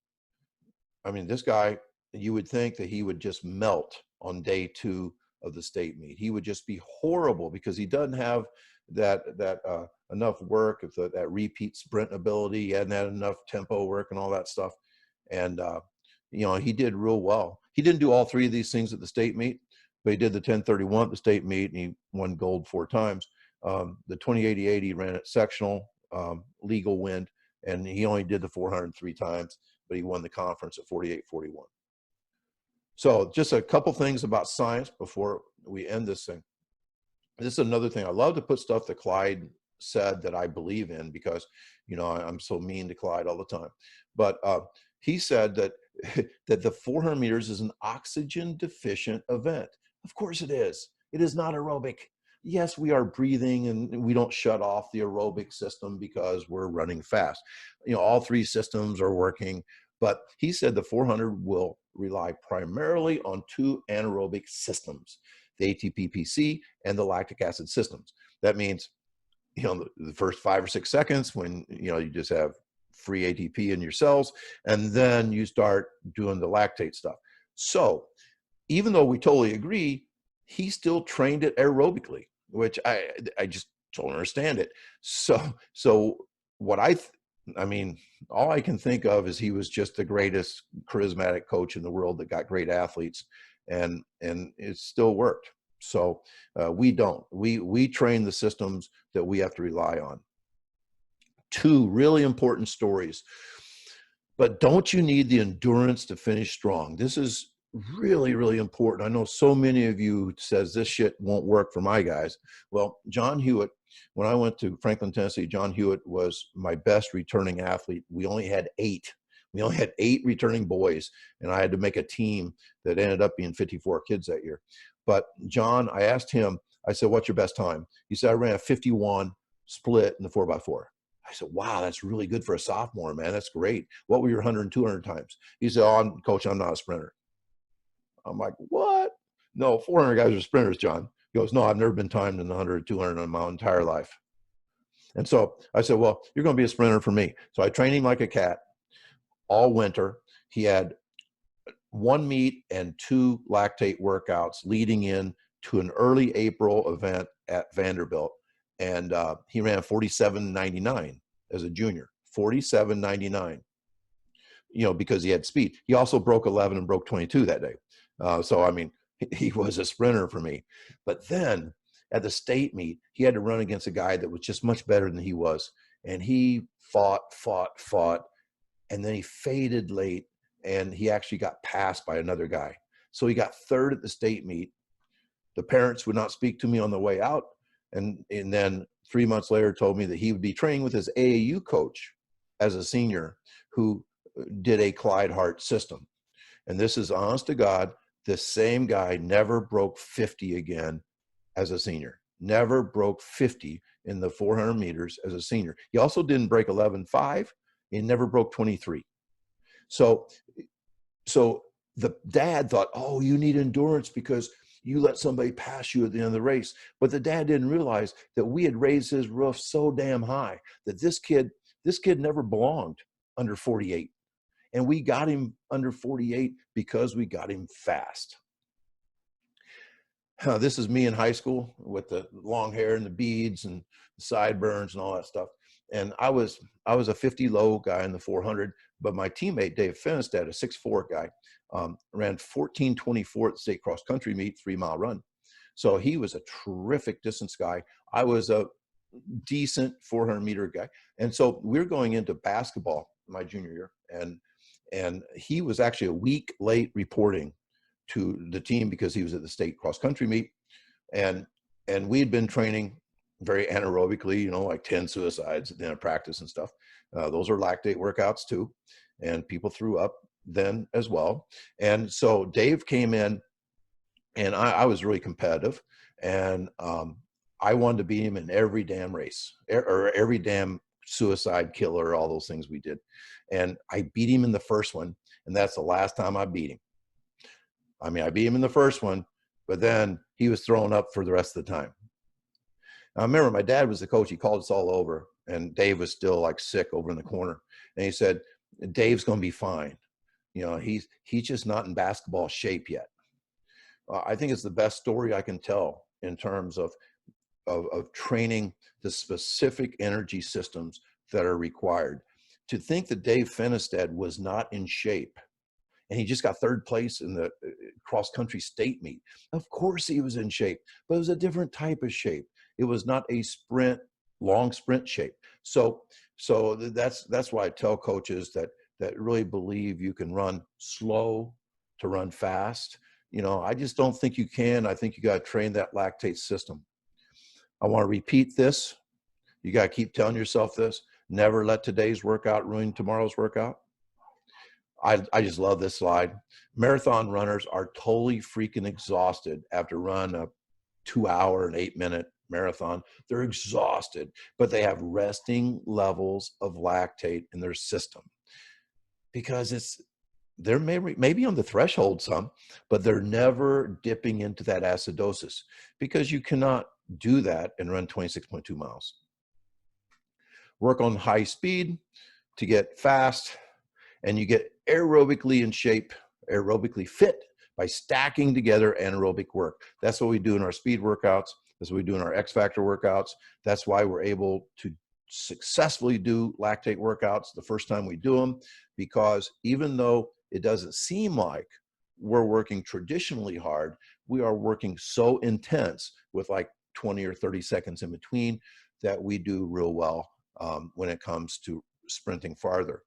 this guy, you would think that he would just melt on day 2 of the state meet. He would just be horrible because he doesn't have that enough work, that repeat sprint ability. He hadn't had enough tempo work and all that stuff. And, he did real well. He didn't do all 3 of these things at the state meet, but he did the 10:31 at the state meet, and he won gold 4 times. The 2088, he ran at sectional, legal wind, and he only did the 400 3 times, but he won the conference at 48:41. So just a couple things about science before we end this thing. This is another thing. I love to put stuff that Clyde said that I believe in because, I'm so mean to Clyde all the time. But he said that the 400 meters is an oxygen deficient event. Of course it is. It is not aerobic. Yes, we are breathing and we don't shut off the aerobic system because we're running fast. All 3 systems are working. But he said the 400 will rely primarily on 2 anaerobic systems, the ATP-PC and the lactic acid systems. That means, the first 5 or 6 seconds when, you just have free ATP in your cells, and then you start doing the lactate stuff. So even though we totally agree, he still trained it aerobically, which I just don't understand it. So what all I can think of is he was just the greatest charismatic coach in the world that got great athletes, and it still worked. So we don't. We train the systems that we have to rely on. 2 really important stories. But don't you need the endurance to finish strong? This is really, really important. I know so many of you says this shit won't work for my guys. Well, John Hewitt, when I went to Franklin, Tennessee, John Hewitt was my best returning athlete. We only had 8. We only had 8 returning boys, and I had to make a team that ended up being 54 kids that year. But John, I asked him, I said, what's your best time? He said, I ran a 51 split in the 4x4. I said, wow, that's really good for a sophomore, man. That's great. What were your 100 and 200 times? He said, Coach, I'm not a sprinter. I'm like, what? No, 400 guys are sprinters, John. He goes, no, I've never been timed in the 100 200 in my entire life. And so I said, well, you're going to be a sprinter for me. So I trained him like a cat all winter. He had 1 meet and 2 lactate workouts leading in to an early April event at Vanderbilt. And he ran 47.99 as a junior, 47.99, because he had speed. He also broke 11 and broke 22 that day. So, I mean, he was a sprinter for me. But then at the state meet, he had to run against a guy that was just much better than he was. And he fought, and then he faded late, and he actually got passed by another guy. So he got third at the state meet. The parents would not speak to me on the way out. And then 3 months later told me that he would be training with his AAU coach as a senior who did a Clyde Hart system. And this is honest to God, this same guy never broke 50 again as a senior. Never broke 50 in the 400 meters as a senior. He also didn't break 11.5. He never broke 23. So the dad thought, oh, you need endurance because you let somebody pass you at the end of the race. But the dad didn't realize that we had raised his roof so damn high that this kid never belonged under 48. And we got him under 48 because we got him fast. This is me in high school with the long hair and the beads and the sideburns and all that stuff. And I was a 50 low guy in the 400, but my teammate Dave Finistad, a 6'4" guy, ran 14:24 at the state cross country meet, 3-mile run. So he was a terrific distance guy. I was a decent 400 meter guy. And so we're going into basketball my junior year, and he was actually a week late reporting to the team because he was at the state cross country meet, and we had been training very anaerobically, like 10 suicides at the end of practice and stuff. Those are lactate workouts too, and people threw up then as well. And so Dave came in, and I was really competitive, and I wanted to beat him in every damn race or every damn suicide killer, all those things we did. And I beat him in the first one, and that's the last time I beat him. I mean, I beat him in the first one, but then he was thrown up for the rest of the time. I remember my dad was the coach. He called us all over, and Dave was still like sick over in the corner. And he said, Dave's going to be fine. He's just not in basketball shape yet. I think it's the best story I can tell in terms of training the specific energy systems that are required. To think that Dave Finistad was not in shape, and he just got third place in the cross country state meet. Of course he was in shape, but it was a different type of shape. It was not a long sprint shape. So that's why I tell coaches that really believe you can run slow to run fast. I just don't think you can. I think you got to train that lactate system. I want to repeat this. You got to keep telling yourself this. Never let today's workout ruin tomorrow's workout. I just love this slide. Marathon runners are totally freaking exhausted after run a 2-hour and 8-minute marathon. They're exhausted, but they have resting levels of lactate in their system because they're maybe on the threshold some, but they're never dipping into that acidosis because you cannot do that and run 26.2 miles. Work on high speed to get fast, and you get aerobically in shape, aerobically fit by stacking together anaerobic work. That's what we do in our speed workouts. That's what we do in our X Factor workouts. That's why we're able to successfully do lactate workouts the first time we do them, because even though it doesn't seem like we're working traditionally hard, we are working so intense with like 20 or 30 seconds in between that we do real well when it comes to sprinting farther.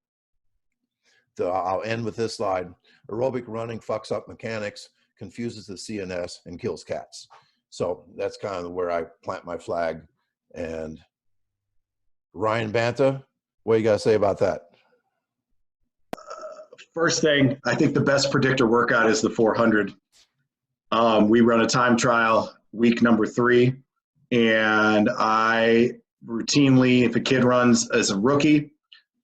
I'll end with this slide. Aerobic running fucks up mechanics, confuses the CNS, and kills cats. So that's kind of where I plant my flag. And Ryan Banta, what do you got to say about that?
First thing, I think the best predictor workout is the 400. We run a time trial week number 3, and I routinely, if a kid runs as a rookie,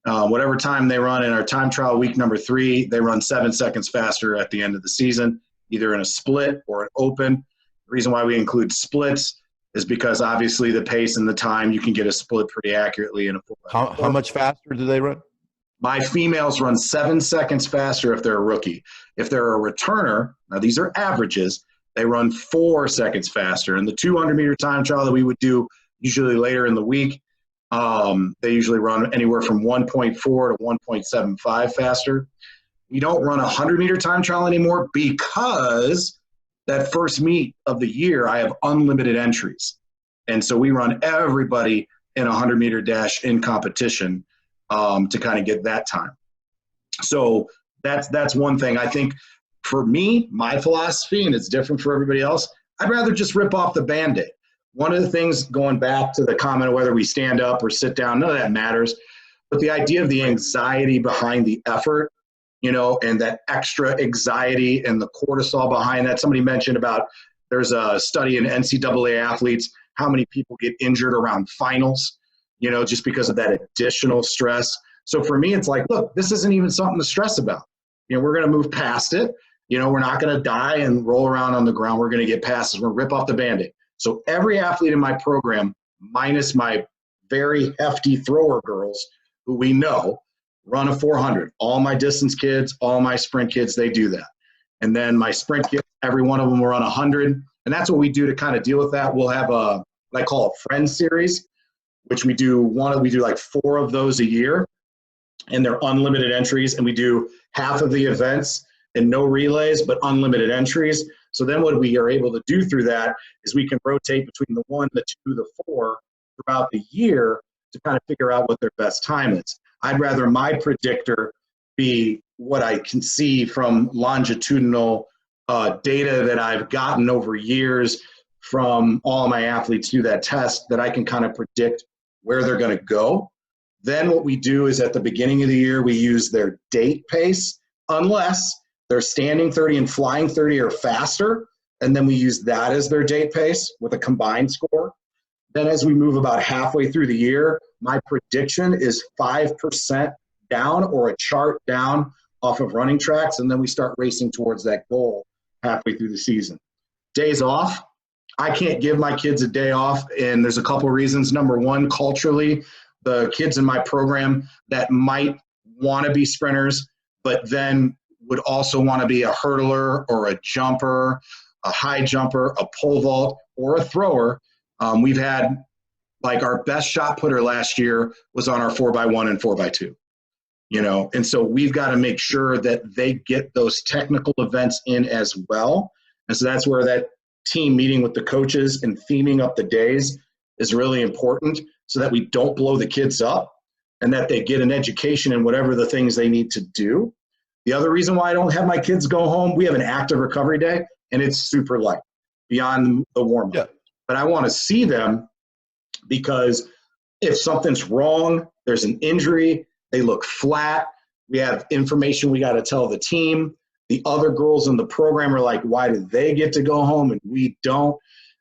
whatever time they run in our time trial week number 3, they run 7 seconds faster at the end of the season, either in a split or an open. The reason why we include splits is because obviously the pace and the time, you can get a split pretty accurately in a 400.
How much faster do they run?
My females run 7 seconds faster if they're a rookie. If they're a returner, now these are averages, they run 4 seconds faster. And the 200-meter time trial that we would do usually later in the week, They usually run anywhere from 1.4 to 1.75 faster. We don't run a 100-meter time trial anymore because that first meet of the year, I have unlimited entries. And so we run everybody in a 100-meter dash in competition to kind of get that time. So that's one thing. I think for me, my philosophy, and it's different for everybody else, I'd rather just rip off the Band-Aid. One of the things, going back to the comment of whether we stand up or sit down, none of that matters. But the idea of the anxiety behind the effort, you know, and that extra anxiety and the cortisol behind that. Somebody mentioned about there's a study in NCAA athletes, how many people get injured around finals, you know, just because of that additional stress. So for me, it's like, look, this isn't even something to stress about. You know, we're going to move past it. You know, we're not going to die and roll around on the ground. We're going to get past it. We're going to rip off the Band-Aid. So every athlete in my program, minus my very hefty thrower girls, who we know, run a 400. All my distance kids, all my sprint kids, they do that. And then my sprint kids, every one of them will run 100. And that's what we do to kind of deal with that. We'll have what I call a friend series, which we do like 4 of those a year. And they're unlimited entries. And we do half of the events and no relays, but unlimited entries. So then what we are able to do through that is we can rotate between the 1, the 2, the 4 throughout the year to kind of figure out what their best time is. I'd rather my predictor be what I can see from longitudinal data that I've gotten over years from all of my athletes through that test, that I can kind of predict where they're going to go. Then what we do is at the beginning of the year, we use their date pace, unless they're standing 30 and flying 30 or faster, and then we use that as their date pace with a combined score. Then as we move about halfway through the year, my prediction is 5% down or a chart down off of running tracks, and then we start racing towards that goal halfway through the season. Days off, I can't give my kids a day off, and there's a couple reasons. Number one, culturally, the kids in my program that might want to be sprinters, but then would also want to be a hurdler or a jumper, a high jumper, a pole vault, or a thrower. We've had, like, our best shot putter last year was on our 4x1 and 4x2, you know, and so we've got to make sure that they get those technical events in as well. And so that's where that team meeting with the coaches and theming up the days is really important, so that we don't blow the kids up and that they get an education in whatever the things they need to do. The other reason why I don't have my kids go home, we have an active recovery day, and it's super light beyond the warm-up. Yeah. But I want to see them, because if something's wrong, there's an injury, they look flat, we have information we got to tell the team. The other girls in the program are like, why do they get to go home and we don't?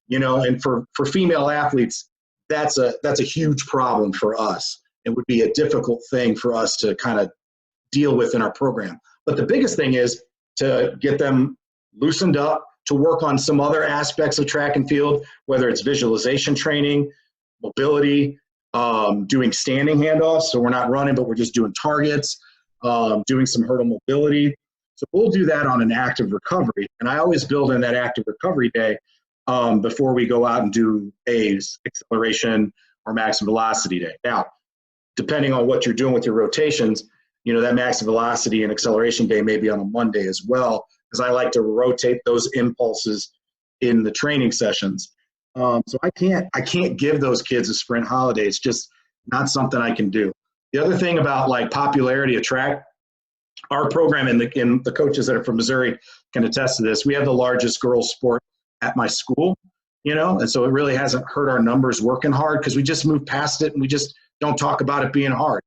You know, and for female athletes, that's a huge problem for us. It would be a difficult thing for us to kind of deal with in our program. But the biggest thing is to get them loosened up, to work on some other aspects of track and field, whether it's visualization training, mobility, doing standing handoffs. So we're not running, but we're just doing targets, doing some hurdle mobility. So we'll do that on an active recovery. And I always build in that active recovery day before we go out and do a acceleration or max velocity day. Now, depending on what you're doing with your rotations, you know, that max velocity and acceleration day may be on a Monday as well, because I like to rotate those impulses in the training sessions. So I can't give those kids a sprint holiday. It's just not something I can do. The other thing about, like, popularity of track, our program and the coaches that are from Missouri can attest to this. We have the largest girls sport at my school, you know, and so it really hasn't hurt our numbers working hard, because we just moved past it and we just don't talk about it being hard.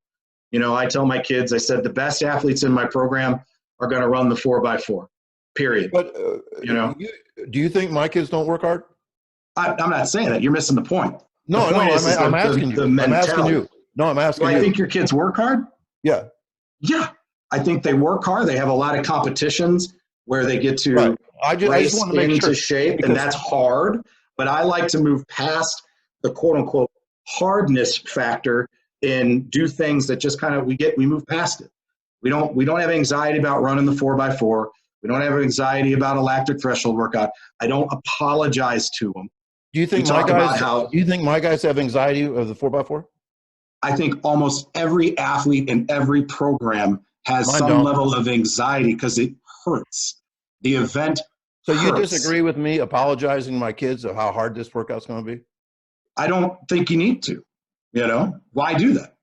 You know, I tell my kids, I said, the best athletes in my program are going to run the 4x4, period.
But,
you know,
do you think my kids don't work hard?
I'm not saying that. You're missing the point.
No,
the point
I'm asking you. I'm asking you. No, I'm asking you.
Do I think your kids work hard?
Yeah.
Yeah. I think they work hard. They have a lot of competitions where they get to
I just want to make
into
sure,
shape, and that's hard. But I like to move past the quote unquote hardness factor and do things that just kind of we move past it. We don't have anxiety about running the 4x4. We don't have anxiety about a lactic threshold workout. I don't apologize to them.
Do you think my guys have anxiety of the 4x4?
I think almost every athlete in every program has
Mine
some
don't.
level of anxiety because it hurts. The event
So you
hurts.
disagree with me apologizing to my kids of how hard this workout's going to be?
I don't think you need to. Why do that?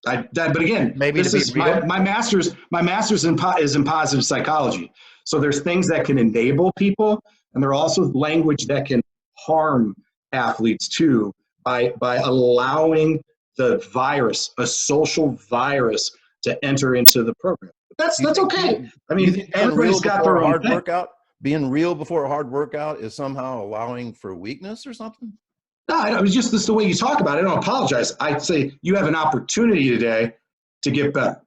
But again,
Maybe
this
to be
is
real?
my master's. My master's is in positive psychology. So there's things that can enable people, and there are also language that can harm athletes too by allowing the virus, a social virus, to enter into the program. That's okay. I mean, everybody's got their own thing.
Being real before a hard workout is somehow allowing for weakness or something?
No, it was just this the way you talk about it. I don't apologize. I'd say you have an opportunity today to get better.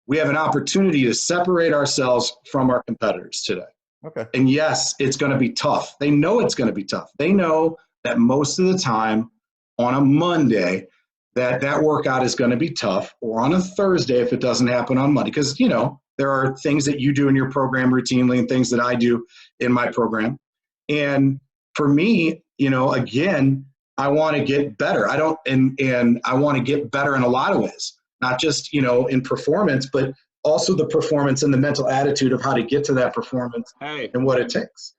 We have an opportunity to separate ourselves from our competitors today.
Okay.
And yes, it's going to be tough. They know it's going to be tough. They know that most of the time on a Monday, that workout is going to be tough, or on a Thursday if it doesn't happen on Monday. Because, there are things that you do in your program routinely and things that I do in my program. And for me, again, I want to get better. And I want to get better in a lot of ways, not just, in performance, but also the performance and the mental attitude of how to get to that performance and what it takes.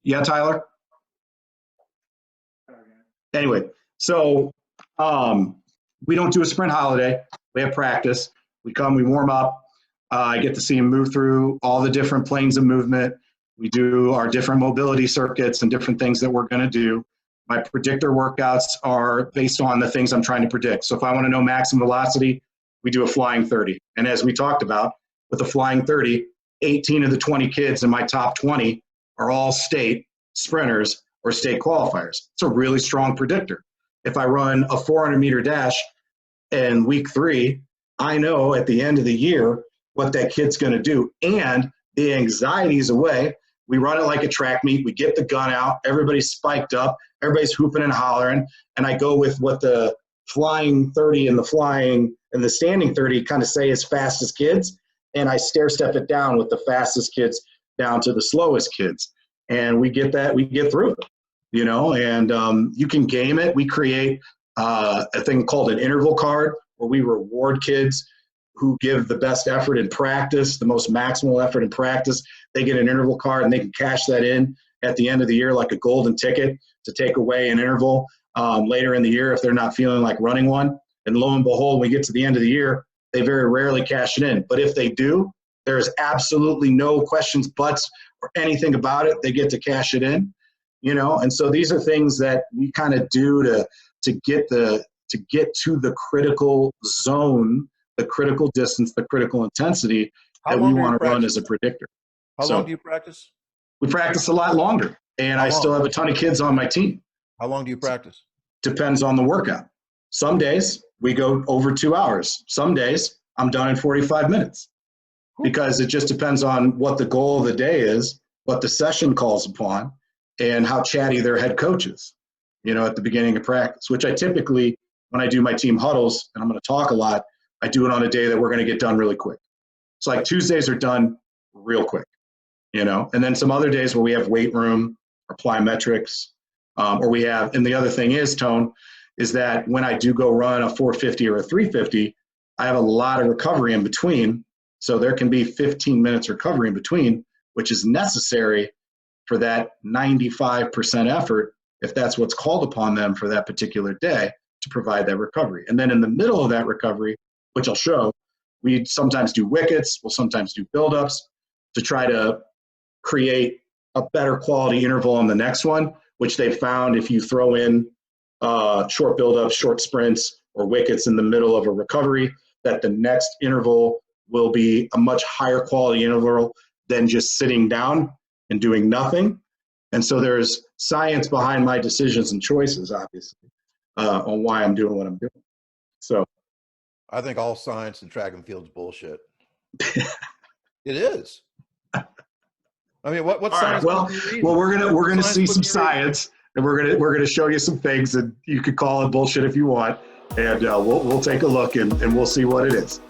Yeah, Tyler? Anyway, so we don't do a sprint holiday. We have practice. We come, we warm up. I get to see him move through all the different planes of movement. We do our different mobility circuits and different things that we're going to do. My predictor workouts are based on the things I'm trying to predict. So if I want to know maximum velocity, we do a flying 30. And as we talked about, with the flying 30, 18 of the 20 kids in my top 20 are all state sprinters or state qualifiers. It's a really strong predictor. If I run a 400-meter dash in week 3, I know at the end of the year what that kid's going to do. And the anxiety is away. We run it like a track meet. We get the gun out. Everybody's spiked up. Everybody's hooping and hollering. And I go with what the flying 30 and the standing 30 kind of say as fast as kids. And I stair step it down with the fastest kids down to the slowest kids. And we get through it, and you can game it. We create a thing called an interval card where we reward kids who give the best effort in practice, the most maximal effort in practice. They get an interval card and they can cash that in at the end of the year like a golden ticket to take away an interval later in the year if they're not feeling like running one. And lo and behold, when we get to the end of the year, they very rarely cash it in. But if they do, there's absolutely no questions, buts, or anything about it. They get to cash it in, And so these are things that we kind of do to get to the critical zone, the critical distance, the critical intensity that we want to run as a predictor.
How long do you practice?
We practice a lot longer, and I still have a ton of kids on my team.
How long do you practice?
Depends on the workout. Some days we go over 2 hours. Some days I'm done in 45 minutes because it just depends on what the goal of the day is, what the session calls upon, and how chatty their head coach is, at the beginning of practice, which I typically, when I do my team huddles, and I'm going to talk a lot, I do it on a day that we're going to get done really quick. So like Tuesdays are done real quick, and then some other days where we have weight room or plyometrics, and the other thing is, Tone, is that when I do go run a 450 or a 350, I have a lot of recovery in between. So there can be 15 minutes recovery in between, which is necessary for that 95% effort, if that's what's called upon them for that particular day, to provide that recovery. And then in the middle of that recovery, which I'll show, we sometimes do wickets, we'll sometimes do buildups to try to create a better quality interval on the next one, which they found if you throw in short buildups, short sprints, or wickets in the middle of a recovery, that the next interval will be a much higher quality interval than just sitting down and doing nothing. And so there's science behind my decisions and choices, obviously, on why I'm doing what I'm doing. So
I think all science in track and field is bullshit. It is. I mean, what science?
Right, well, we're gonna see some science, and we're gonna show you some things, and you could call it bullshit if you want, and we'll take a look and we'll see what it is.